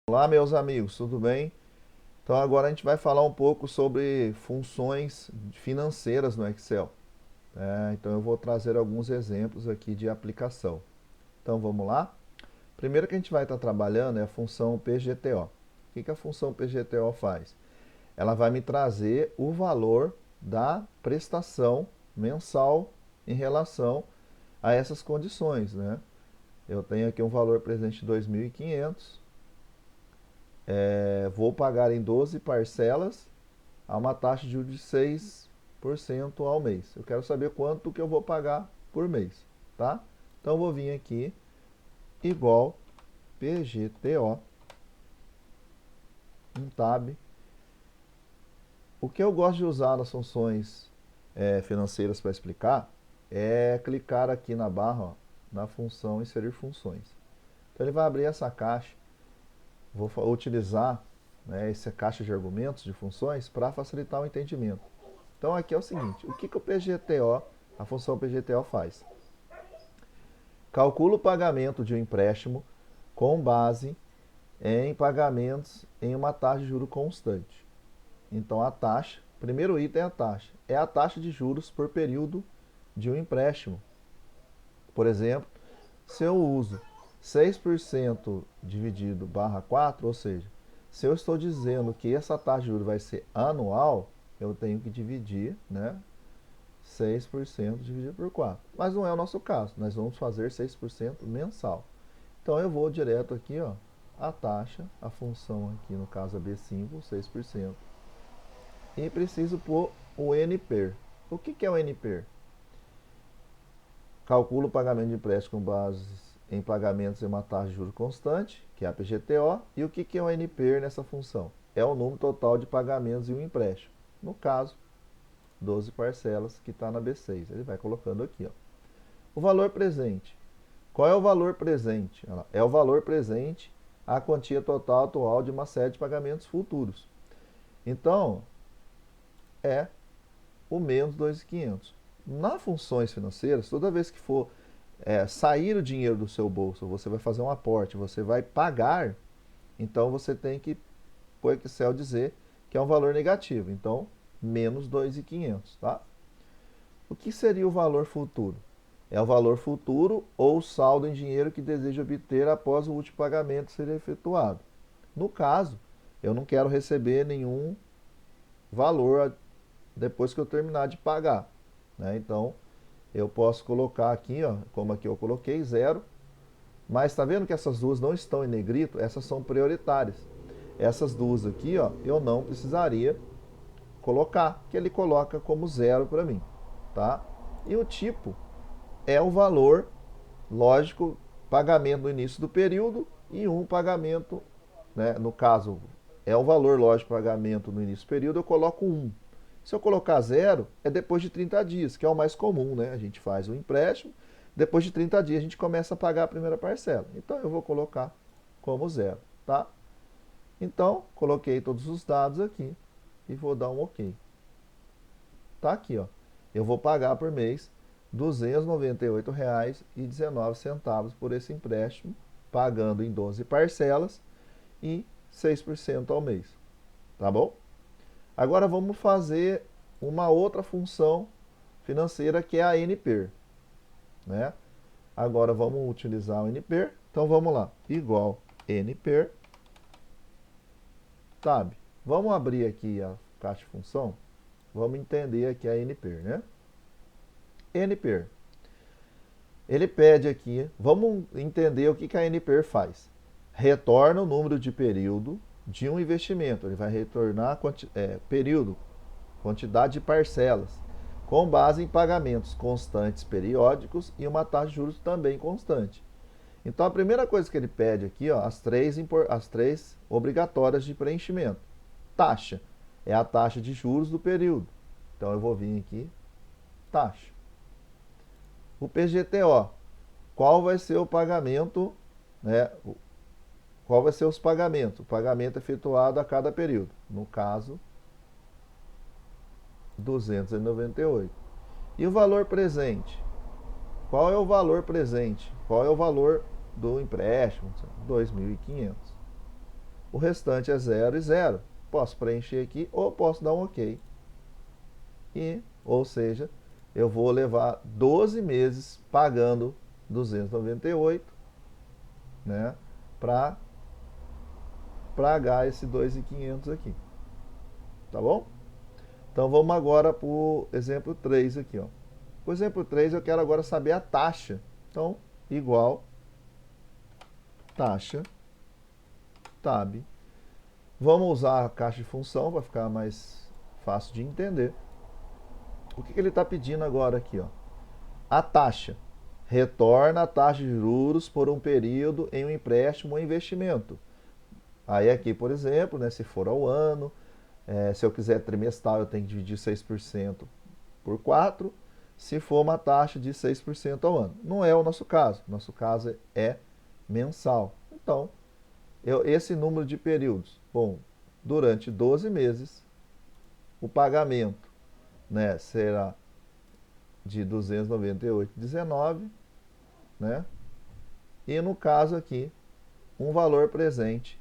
Olá, meus amigos, tudo bem? Então, agora a gente vai falar um pouco sobre funções financeiras no Excel. Então, eu vou trazer alguns exemplos aqui de aplicação. Então, vamos lá? Primeiro que a gente vai estar trabalhando é a função PGTO. O que a função PGTO faz? Ela vai me trazer o valor da prestação mensal em relação a essas condições, né? Eu tenho aqui um valor presente de 2.500. Vou pagar em 12 parcelas a uma taxa de juros de 6% ao mês. Eu quero saber quanto que eu vou pagar por mês, tá? Então eu vou vir aqui, igual PGTO, um tab. O que eu gosto de usar nas funções financeiras para explicar é clicar aqui na barra, ó, na função inserir funções. Então ele vai abrir essa caixa. Vou utilizar, né, essa caixa de argumentos de funções para facilitar o entendimento. Então aqui é o seguinte, o que o PGTO, a função PGTO faz? Calcula o pagamento de um empréstimo com base em pagamentos em uma taxa de juros constante. Então a taxa, primeiro item é a taxa de juros por período de um empréstimo. Por exemplo, se eu uso 6% dividido barra 4, ou seja, se eu estou dizendo que essa taxa de juros vai ser anual, eu tenho que dividir, né, 6% dividido por 4. Mas não é o nosso caso, nós vamos fazer 6% mensal. Então eu vou direto aqui, ó, a taxa, a função aqui no caso é B5, 6%. E preciso pôr o NPER. O que é o NPER? Calcula o pagamento de empréstimo com base em pagamentos em uma taxa de juros constante, que é a PGTO. E o que é o NPER nessa função? É o número total de pagamentos em um empréstimo. No caso, 12 parcelas, que está na B6. Ele vai colocando aqui, ó. O valor presente. Qual é o valor presente? É o valor presente a quantia total atual de uma série de pagamentos futuros. Então, é o menos 2.500. Nas funções financeiras, toda vez que for sair o dinheiro do seu bolso, você vai fazer um aporte, você vai pagar, então você tem que, por Excel, dizer que é um valor negativo. Então, menos 2.500, tá? O que seria o valor futuro? É o valor futuro ou saldo em dinheiro que deseja obter após o último pagamento ser efetuado. No caso, eu não quero receber nenhum valor depois que eu terminar de pagar, né? Então, eu posso colocar aqui, ó, como aqui eu coloquei, zero. Mas está vendo que essas duas não estão em negrito? Essas são prioritárias. Essas duas aqui, ó, eu não precisaria colocar, que ele coloca como zero para mim, tá? E o tipo é o valor, lógico, pagamento no início do período e um pagamento, né? No caso, é o valor, lógico, pagamento no início do período, eu coloco 1. Se eu colocar zero, é depois de 30 dias, que é o mais comum, né? A gente faz o empréstimo, depois de 30 dias a gente começa a pagar a primeira parcela. Então eu vou colocar como zero, tá? Então, coloquei todos os dados aqui e vou dar um OK. Tá aqui, ó. Eu vou pagar por mês R$ 298,19 por esse empréstimo, pagando em 12 parcelas e 6% ao mês. Tá bom? Agora vamos fazer uma outra função financeira que é a NPER, né? Agora vamos utilizar o NPER. Então vamos lá, igual NPER, tab. Vamos abrir aqui a caixa de função. Vamos entender aqui a NPER, né? NPER. Ele pede aqui, vamos entender o que a NPER faz. Retorna o número de período de um investimento. Ele vai retornar período, quantidade de parcelas, com base em pagamentos constantes periódicos e uma taxa de juros também constante. Então a primeira coisa que ele pede aqui, ó, as três obrigatórias de preenchimento. Taxa é a taxa de juros do período. Então eu vou vir aqui, taxa. O PGTO, qual vai ser o pagamento, né? Qual vai ser os pagamentos? O pagamento efetuado a cada período. No caso, 298. E o valor presente? Qual é o valor presente? Qual é o valor do empréstimo? 2.500. o restante é 0 e 0. Posso preencher aqui ou posso dar um OK. Ou seja, eu vou levar 12 meses pagando 298, né, para pagar esse 2.500 aqui. Tá bom? Então vamos agora para o exemplo 3 aqui, ó. O exemplo 3 eu quero agora saber a taxa. Então, igual taxa tab. Vamos usar a caixa de função para ficar mais fácil de entender. O que ele está pedindo agora aqui, ó? A taxa. Retorna a taxa de juros por um período em um empréstimo ou investimento. Aí aqui, por exemplo, né, se for ao ano, se eu quiser trimestral, eu tenho que dividir 6% por 4, se for uma taxa de 6% ao ano. Não é o nosso caso. Nosso caso é mensal. Então, esse número de períodos, bom, durante 12 meses, o pagamento, né, será de 298,19, né? E no caso aqui, um valor presente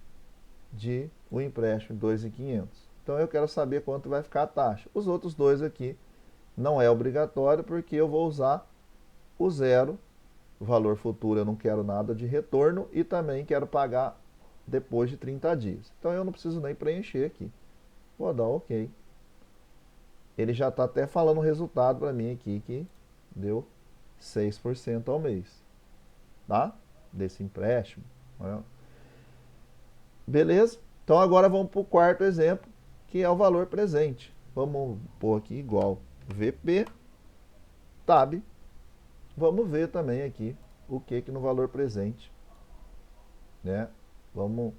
de um empréstimo de 2.500. Então eu quero saber quanto vai ficar a taxa. Os outros dois aqui não é obrigatório porque eu vou usar o zero, o valor futuro eu não quero nada de retorno e também quero pagar depois de 30 dias. Então eu não preciso nem preencher aqui. Vou dar OK. Ele já está até falando o resultado para mim aqui que deu 6% ao mês, tá? Desse empréstimo. Né? Beleza? Então agora vamos para o quarto exemplo, que é o valor presente. Vamos pôr aqui igual VP tab. Vamos ver também aqui o que no valor presente, né? Vamos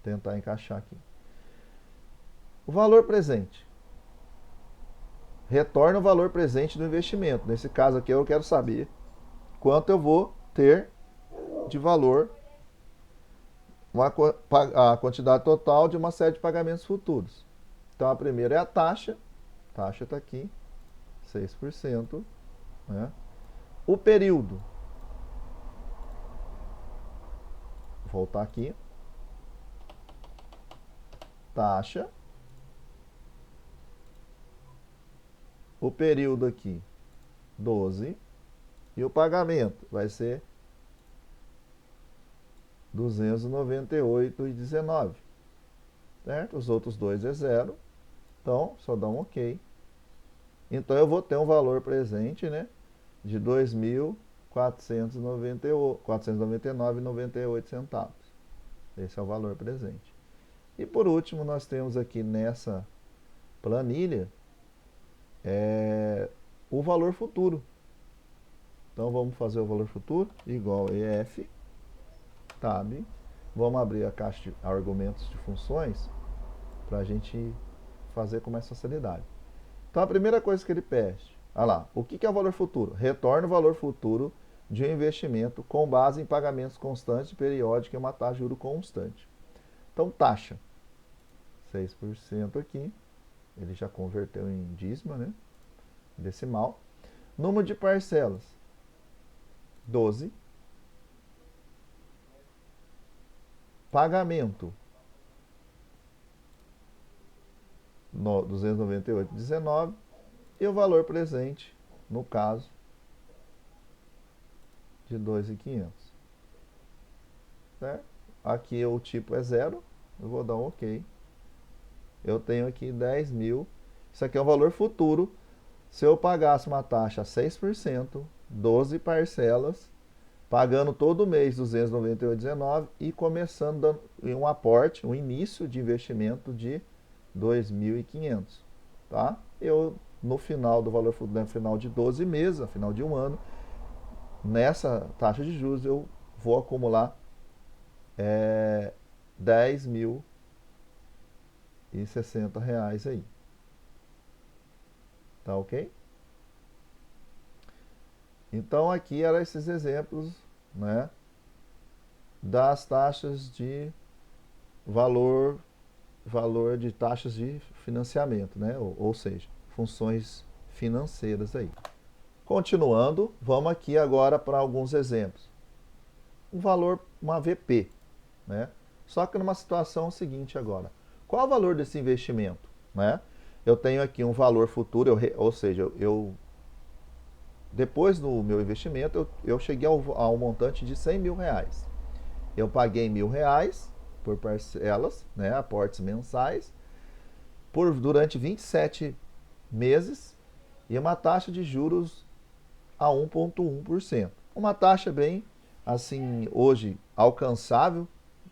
tentar encaixar aqui. O valor presente retorna o valor presente do investimento. Nesse caso aqui eu quero saber quanto eu vou ter de valor, a quantidade total de uma série de pagamentos futuros. Então a primeira é a taxa. A taxa está aqui, 6%. Né? O período. Vou voltar aqui. Taxa. O período aqui, 12. E o pagamento vai ser 298,19. Certo? Os outros dois é 0. Então, só dá um OK. Então, eu vou ter um valor presente, né, de 2.499,98 centavos. Esse é o valor presente. E por último, nós temos aqui nessa planilha o valor futuro. Então, vamos fazer o valor futuro igual EF tab. Vamos abrir a caixa de argumentos de funções para a gente fazer com mais facilidade. Então, a primeira coisa que ele pede, olha lá, o que é o valor futuro? Retorna o valor futuro de um investimento com base em pagamentos constantes, periódicos e uma taxa de juros constante. Então, taxa, 6% aqui, ele já converteu em dízima, né? Decimal. Número de parcelas, 12. Pagamento, 298,19. E o valor presente, no caso, de 2.500. Certo? Aqui o tipo é 0. Eu vou dar um OK. Eu tenho aqui 10 mil. Isso aqui é o valor futuro. Se eu pagasse uma taxa a 6%, 12 parcelas, pagando todo mês 298,19 e começando dando um aporte, um início de investimento de 2.500, tá? Eu no final do valor futuro, no final de 12 meses, no final de um ano, nessa taxa de juros eu vou acumular 10.060 reais aí. Tá ok? Então aqui eram esses exemplos, né, das taxas de valor de taxas de financiamento, né, ou seja, funções financeiras aí. Continuando, vamos aqui agora para alguns exemplos. Um valor, uma VP, né? Só que numa situação seguinte agora. Qual o valor desse investimento? Né? Eu tenho aqui um valor futuro, ou seja, depois do meu investimento, eu cheguei ao montante de 100 mil reais. Eu paguei R$ 1.000 por parcelas, né, aportes mensais, durante 27 meses e uma taxa de juros a 1,1%. Uma taxa bem, assim, hoje alcançável,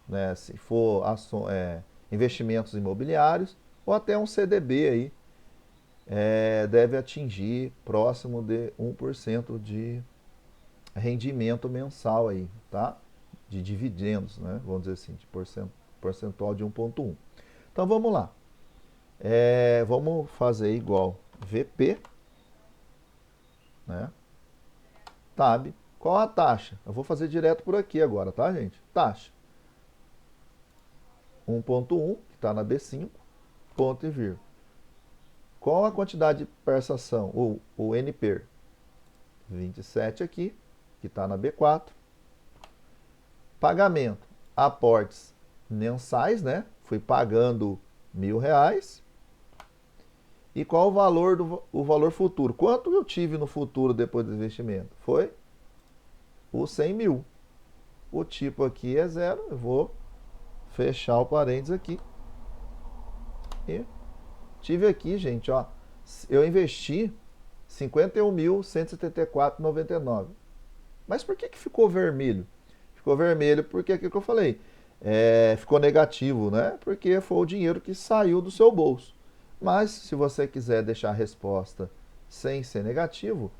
né, se for investimentos imobiliários ou até um CDB aí, deve atingir próximo de 1% de rendimento mensal aí, tá? De dividendos, né? Vamos dizer assim, de percentual de 1,1. Então vamos lá. Vamos fazer igual VP, né? Tab. Qual a taxa? Eu vou fazer direto por aqui agora, tá, gente? Taxa 1,1, que está na B5, ponto e vírgula. Qual a quantidade de prestação? O NPER? 27 aqui, que está na B4. Pagamento. Aportes mensais, né? Fui pagando R$ 1.000. E qual o valor futuro? Quanto eu tive no futuro depois do investimento? Foi os 100 mil. O tipo aqui é 0. Eu vou fechar o parênteses aqui. E tive aqui, gente, ó. Eu investi 51.174,99. Mas por que ficou vermelho? Ficou vermelho porque é aquilo que eu falei. Ficou negativo, né? Porque foi o dinheiro que saiu do seu bolso. Mas se você quiser deixar a resposta sem ser negativo,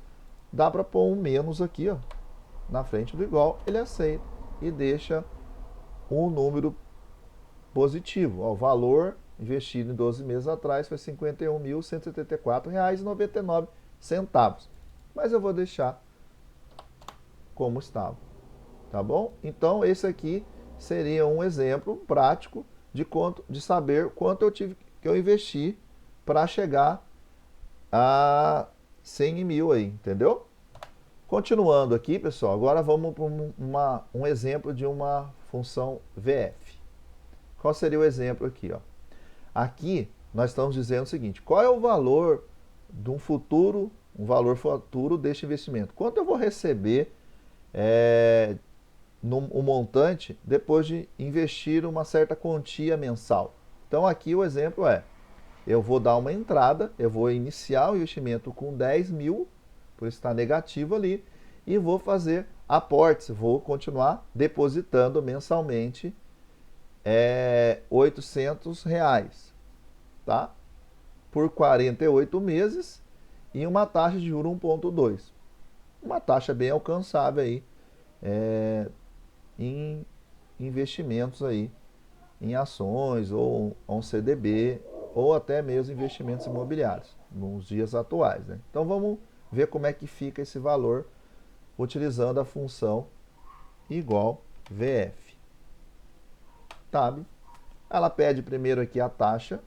dá para pôr um menos aqui, ó, na frente do igual, ele aceita e deixa um número positivo. Ó, o valor investido em 12 meses atrás foi R$ 51.174,99. Mas eu vou deixar como estava. Tá bom? Então, esse aqui seria um exemplo prático de saber quanto eu tive que eu investi para chegar a 100 mil aí, entendeu? Continuando aqui, pessoal, agora vamos para um exemplo de uma função VF. Qual seria o exemplo aqui? Ó? Aqui nós estamos dizendo o seguinte: qual é o valor de um valor futuro deste investimento? Quanto eu vou receber um montante depois de investir uma certa quantia mensal? Então aqui o exemplo eu vou dar uma entrada, eu vou iniciar o investimento com 10 mil, por isso está negativo ali, e vou fazer aportes, vou continuar depositando mensalmente R$ 800, tá? Por 48 meses e uma taxa de juros 1,2. Uma taxa bem alcançável aí em investimentos aí, em ações ou um CDB, ou até mesmo investimentos imobiliários, nos dias atuais, né? Então vamos ver como é que fica esse valor utilizando a função igual VF. Tab. Ela pede primeiro aqui a taxa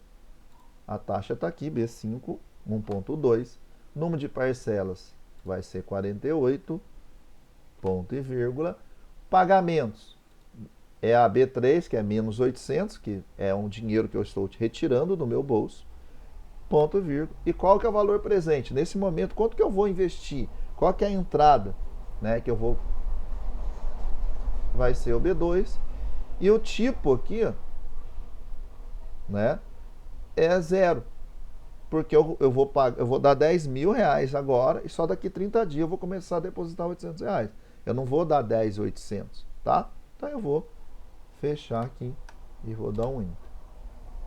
está aqui, B5, 1,2. Número de parcelas vai ser 48, ponto e vírgula. Pagamentos é a B3, que é menos 800, que é um dinheiro que eu estou retirando do meu bolso, ponto, vírgula. E qual que é o valor presente? Nesse momento, quanto que eu vou investir? Qual que é a entrada, né, que eu vou... Vai ser o B2. E o tipo aqui, ó, né, é 0. Porque eu vou dar 10 mil reais agora e só daqui 30 dias eu vou começar a depositar 800 reais. Eu não vou dar 10.800, tá? Então eu vou fechar aqui e vou dar um enter.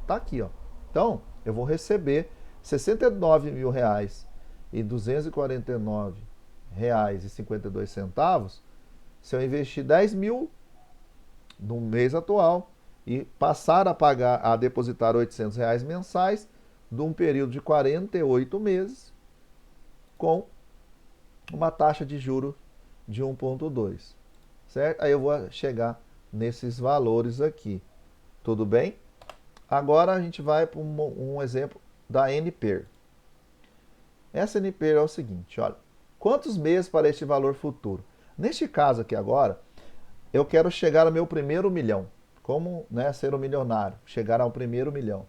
Tá aqui, ó. Então, eu vou receber R$ 69.000,249,52 se eu investir 10 mil no mês atual e passar a depositar R$ 800 mensais de um período de 48 meses com uma taxa de juros de 1,2, certo? Aí eu vou chegar nesses valores aqui, tudo bem? Agora a gente vai para um exemplo da NPER. Essa NPER é o seguinte, olha, quantos meses para este valor futuro? Neste caso aqui agora, eu quero chegar ao meu primeiro milhão. como, né, ser um milionário, chegar ao primeiro milhão.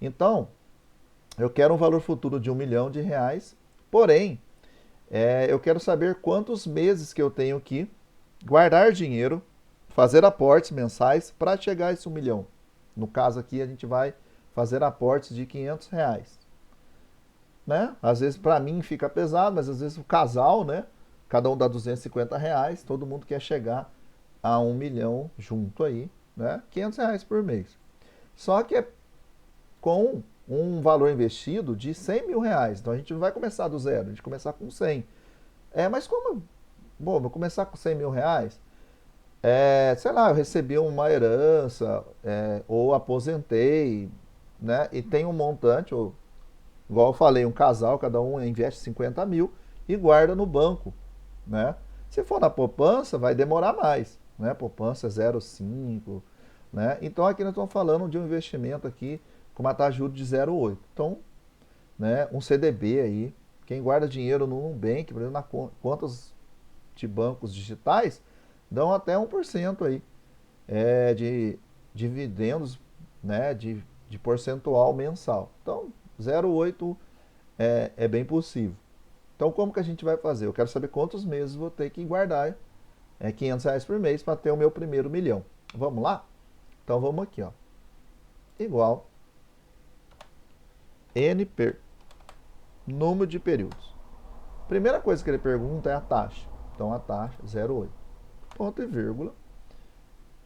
Então, eu quero um valor futuro de R$ 1 milhão, porém, eu quero saber quantos meses que eu tenho que guardar dinheiro, fazer aportes mensais para chegar a esse 1 milhão. No caso aqui, a gente vai fazer aportes de R$ 500. Né? Às vezes para mim fica pesado, mas às vezes o casal, né? Cada um dá R$ 250, todo mundo quer chegar a 1 milhão junto aí, né? R$ 500 por mês. Só que é com um valor investido de R$ 100 mil. Então a gente não vai começar do zero, a gente começar com 100. Mas como, bom, vou começar com R$ 100 mil, sei lá, eu recebi uma herança, ou aposentei, né? E tem um montante, ou igual eu falei, um casal, cada um investe 50 mil e guarda no banco, né? Se for na poupança, vai demorar mais, né? Poupança é 0,5, né? Então aqui nós estamos falando de um investimento aqui com uma taxa de juros de 0,8. Então, né, um CDB aí, quem guarda dinheiro no Nubank, por exemplo, na contas de bancos digitais, dão até 1% aí de dividendos, né, de percentual mensal. Então, 0,8 é bem possível. Então, como que a gente vai fazer? Eu quero saber quantos meses vou ter que guardar R$ 500 por mês para ter o meu primeiro milhão. Vamos lá? Então, vamos aqui, ó. Igual NP, número de períodos. Primeira coisa que ele pergunta é a taxa. Então, a taxa, 0,8. Ponto e vírgula.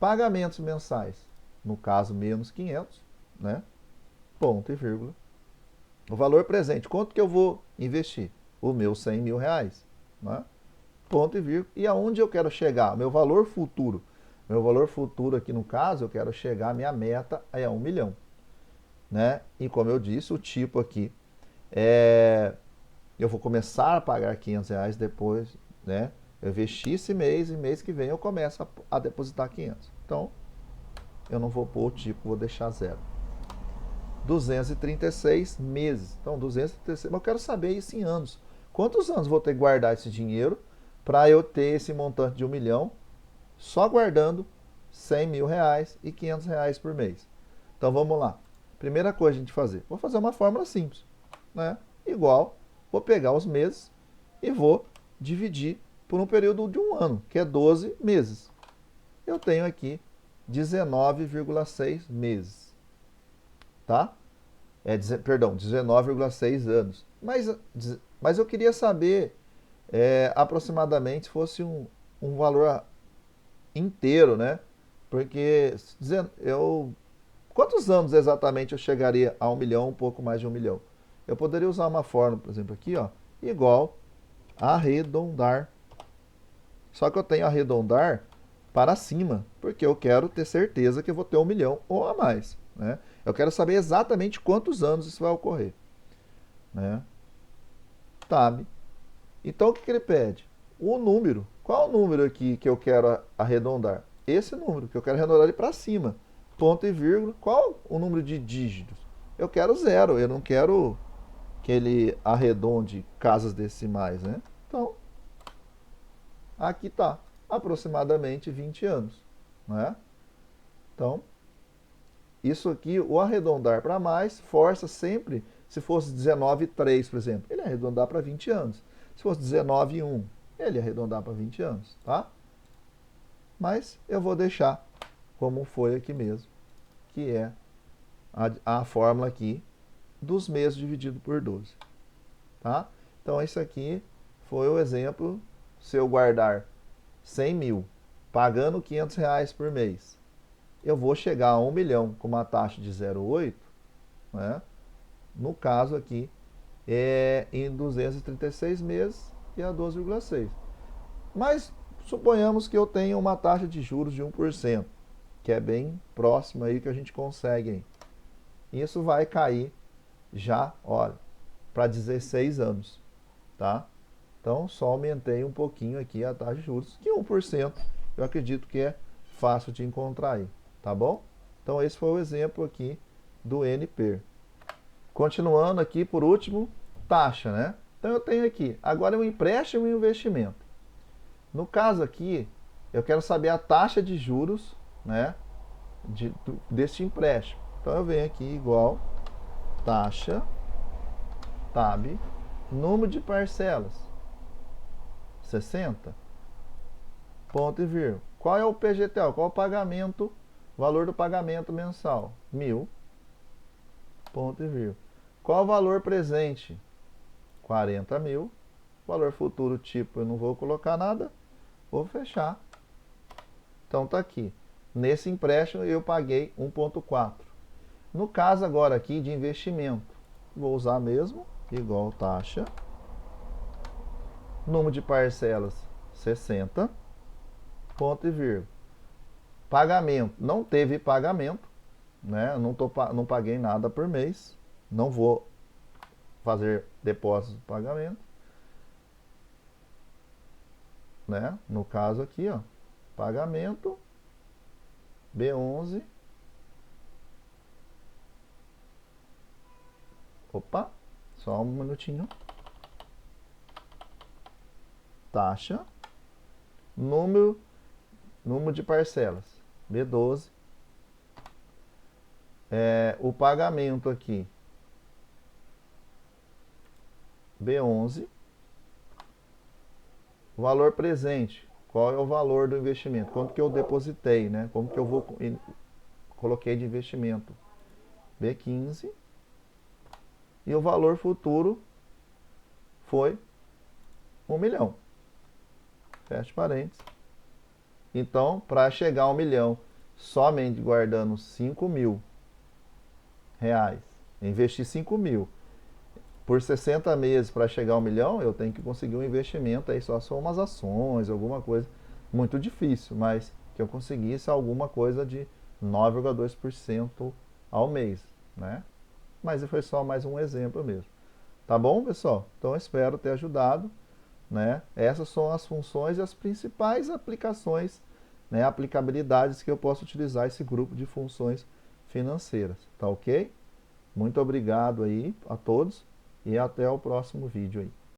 Pagamentos mensais. No caso, menos 500, né? Ponto e vírgula. O valor presente, quanto que eu vou investir? O meu R$ 100 mil, né? Ponto e vírgula. E aonde eu quero chegar? Meu valor futuro. Meu valor futuro aqui no caso, eu quero chegar, minha meta é 1 milhão. Né? E como eu disse, o tipo aqui eu vou começar a pagar R$ 500 depois, né? Eu investi esse mês e mês que vem eu começo a depositar 500. Então, eu não vou pôr o tipo, vou deixar 0. 236 meses. Então, 236, mas eu quero saber isso em anos. Quantos anos vou ter que guardar esse dinheiro para eu ter esse montante de 1 milhão só guardando R$ 100 mil e R$ 500 por mês? Então, vamos lá. Primeira coisa a gente fazer. Vou fazer uma fórmula simples, né? Igual, vou pegar os meses e vou dividir por um período de um ano, que é 12 meses. Eu tenho aqui 19,6 meses. Tá? Perdão, 19,6 anos. Mas eu queria saber aproximadamente se fosse um valor inteiro, né? Porque quantos anos exatamente eu chegaria a 1 milhão, um pouco mais de 1 milhão? Eu poderia usar uma fórmula, por exemplo, aqui, ó, igual arredondar. Só que eu tenho arredondar para cima, porque eu quero ter certeza que eu vou ter 1 milhão ou a mais, né? Eu quero saber exatamente quantos anos isso vai ocorrer, né? Tab. Então o que ele pede? O número. Qual o número aqui que eu quero arredondar? Esse número, que eu quero arredondar ele para cima. Ponto e vírgula. Qual o número de dígitos? Eu quero 0, eu não quero que ele arredonde casas decimais, né? Então, aqui está, aproximadamente 20 anos, né? Então, isso aqui, o arredondar para mais, força sempre, se fosse 19,3, por exemplo, ele ia arredondar para 20 anos. Se fosse 19,1, ele ia arredondar para 20 anos, tá? Mas eu vou deixar como foi aqui mesmo, que é a fórmula aqui dos meses dividido por 12, tá? Então, isso aqui foi o exemplo, se eu guardar 100 mil, pagando R$ 500 por mês, eu vou chegar a 1 milhão com uma taxa de 0,8, né? No caso aqui, em 236 meses e a 12,6. Mas suponhamos que eu tenha uma taxa de juros de 1%, que é bem próximo aí que a gente consegue. Isso vai cair já, olha, para 16 anos, tá? Então, só aumentei um pouquinho aqui a taxa de juros, que 1% eu acredito que é fácil de encontrar aí, tá bom? Então, esse foi o exemplo aqui do NP. Continuando aqui, por último, taxa, né? Então, eu tenho aqui, agora um empréstimo e um investimento. No caso aqui, eu quero saber a taxa de juros, né? deste empréstimo. Então eu venho aqui igual taxa, tab, número de parcelas, 60, ponto e vírgula. Qual é o PGTO? Qual é o pagamento, valor do pagamento mensal? 1.000, ponto e vírgula. Qual é o valor presente? 40.000. Valor futuro, tipo, eu não vou colocar nada, vou fechar. Então tá aqui. Nesse empréstimo eu paguei 1,4. No caso agora aqui de investimento, vou usar mesmo, igual taxa, número de parcelas 60, ponto e vírgula. Pagamento, não teve pagamento, né? Não paguei nada por mês, não vou fazer depósito de pagamento, né? No caso aqui, ó, pagamento B11. Opa, só um minutinho. Taxa, número de parcelas, B12. O pagamento aqui, B11. Valor presente, qual é o valor do investimento? Quanto que eu depositei, né? Como que eu coloquei de investimento? B15. E o valor futuro foi 1 milhão. Fecha parênteses. Então, para chegar a 1 milhão, somente guardando 5.000 reais, investir 5.000 por 60 meses para chegar a 1 milhão, eu tenho que conseguir um investimento aí, só umas ações, alguma coisa muito difícil, mas que eu conseguisse alguma coisa de 9,2% ao mês, né? Mas foi só mais um exemplo mesmo. Tá bom, pessoal? Então eu espero ter ajudado, né? Essas são as funções e as principais aplicações, né, aplicabilidades que eu posso utilizar esse grupo de funções financeiras, tá ok? Muito obrigado aí a todos e até o próximo vídeo aí.